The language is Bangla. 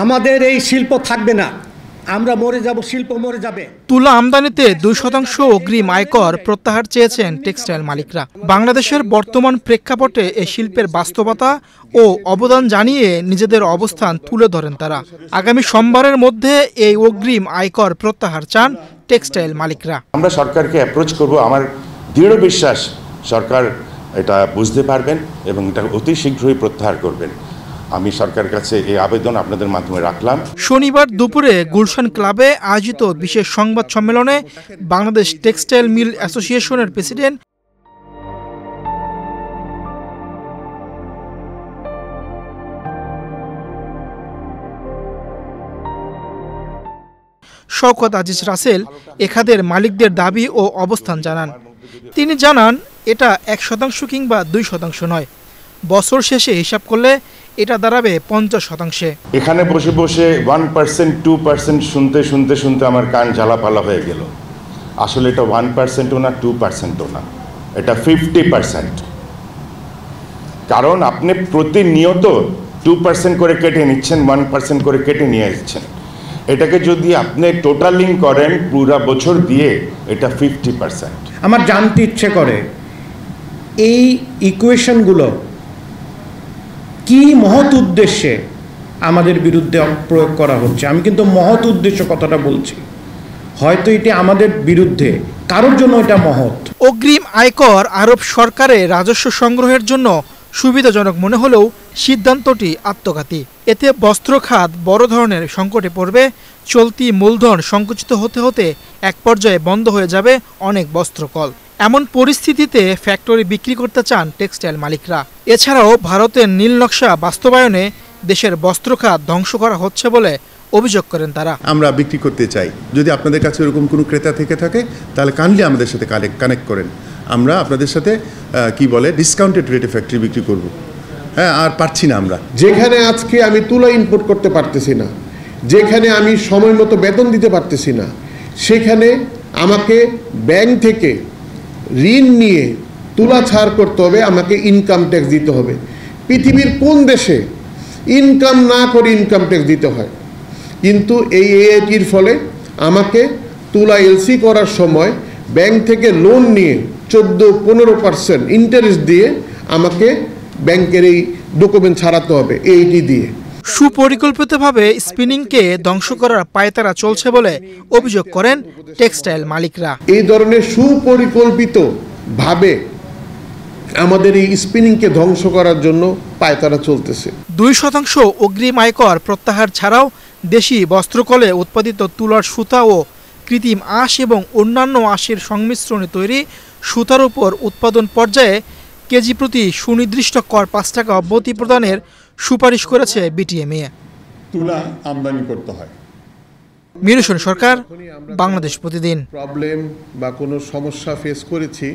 আমাদের এই শিল্প থাকবে না, আমরা মরে যাব, শিল্প মরে যাবে। তুলা আমদানিতে 2% অগ্রিম আয়কর প্রত্যাহার চেয়েছেন টেক্সটাইল মালিকরা। বাংলাদেশের বর্তমান প্রেক্ষাপটে এই শিল্পের বাস্তবতা ও অবদান জানিয়ে নিজেদের অবস্থান তুলে ধরেন তারা। আগামী সোমবারের মধ্যে এই অগ্রিম আয়কর প্রত্যাহার চান টেক্সটাইল মালিকরা। আমরা সরকারকে অ্যাপ্রোচ করব, আমার দৃঢ় বিশ্বাস সরকার এটা বুঝতে পারবেন এবং এটা অতি শীঘ্রই প্রত্যাহার করবেন। আমি সরকারের কাছে এই আবেদন আপনাদের মাধ্যমে রাখলাম। শনিবার দুপুরে গুলশান ক্লাবে আয়োজিত বিশেষ সংবাদ সম্মেলনে বাংলাদেশ টেক্সটাইল মিল অ্যাসোসিয়েশনের প্রেসিডেন্ট শওকত আজিজ রাসেল এ খাতের মালিকদের দাবি ও অবস্থান জানান। তিনি জানান, এটা 1% কিংবা 2% নয়, বছর শেষে হিসাব করলে এটা দাঁড়াবে 50%। এখানে বসে বসে 1% 2% শুনতে শুনতে শুনতে আমার কান ঝালাপালা হয়ে গেল। আসলে এটা 1%ও না, 2%ও না, এটা 50%। কারণ আপনি প্রতিনিয়ত 2% করে কেটে নিচ্ছেন, 1% করে কেটে নিয়ে আসছেন। এটাকে যদি আপনি টোটালিং করেন পুরো বছর দিয়ে, এটা 50%। আমার জানতে ইচ্ছে করে এই ইকুয়েশনগুলো কি মহৎ উদ্দেশ্যে আমাদের বিরুদ্ধে প্রয়োগ করা হচ্ছে। আমি কিন্তু মহৎ উদ্দেশ্য কথাটা বলছি, হয়তো এটি আমাদের বিরুদ্ধে, কারোর জন্য এটা মহৎ। অগ্রিম আয়কর আরব সরকারের রাজস্ব সংগ্রহের জন্য সুবিধাজনক মনে হলেও সিদ্ধান্তটি আত্মঘাতী। এতে বস্ত্র খাত বড় ধরনের সংকটে পড়বে। চলতি মূলধন সংকুচিত হতে হতে এক পর্যায়ে বন্ধ হয়ে যাবে অনেক বস্ত্রকল। এমন পরিস্থিতিতে ফ্যাক্টরি বিক্রি করতে চান টেক্সটাইল মালিকরা। এছাড়াও ভারতের নীল নকশা বাস্তবায়নে দেশের বস্ত্র খাত ধ্বংস করা হচ্ছে বলে অভিযোগ করেন তারা। আমরা বিক্রি করতে চাই, যদি আপনাদের কাছে এরকম কোনো ক্রেতা থেকে থাকে তাহলে কাইন্ডলি আমাদের সাথে কানেক্ট করেন। আমরা আপনাদের সাথে ডিসকাউন্টেড রেটে ফ্যাক্টরি বিক্রি করব। হ্যাঁ, আর পারছি না আমরা। যেখানে আজকে আমি তুলা ইম্পোর্ট করতে পারতেছি না, যেখানে আমি সময় মতো বেতন দিতে পারতেছি না, সেখানে আমাকে ব্যাংক থেকে ঋণ নিয়ে তুলা ছাড় করতে হবে, আমাকে ইনকাম ট্যাক্স দিতে হবে। পৃথিবীর কোন দেশে ইনকাম না করে ইনকাম ট্যাক্স দিতে হয়? কিন্তু এই এআইটির ফলে আমাকে তুলা এলসি করার সময় ব্যাংক থেকে লোন নিয়ে 14-15% ইন্টারেস্ট দিয়ে আমাকে ব্যাংকের এই ডকুমেন্ট ছাড়াতে হবে এইটি দিয়ে। সুপরিকল্পিতভাবে স্পিনিংকে ধ্বংস করার পায়তারা চলছে বলে অভিযোগ করেন টেক্সটাইল মালিকরা। এই ধরনের সুপরিকল্পিতভাবে আমাদের এই স্পিনিংকে ধ্বংস করার জন্য পায়তারা চলতেছে। 2% অগ্রিম আয়কর প্রত্যাহার ছাড়াও দেশি বস্ত্রকলে উৎপাদিত তুলার সুতা ও কৃত্রিম আঁশ এবং অন্যান্য আঁশের সংমিশ্রণে তৈরি সুতার উপর উৎপাদন পর্যায়ে কেজি প্রতি সুনির্দিষ্ট কর 5 টাকা অব্যাহতি প্রদানের সুপারিশ করেছে বিটিএমএ। তুলা আমদানি করতে হয়। মিরুষণ সরকার, বাংলাদেশ প্রতিদিন। প্রবলেম বা কোনো সমস্যা ফেস করেছি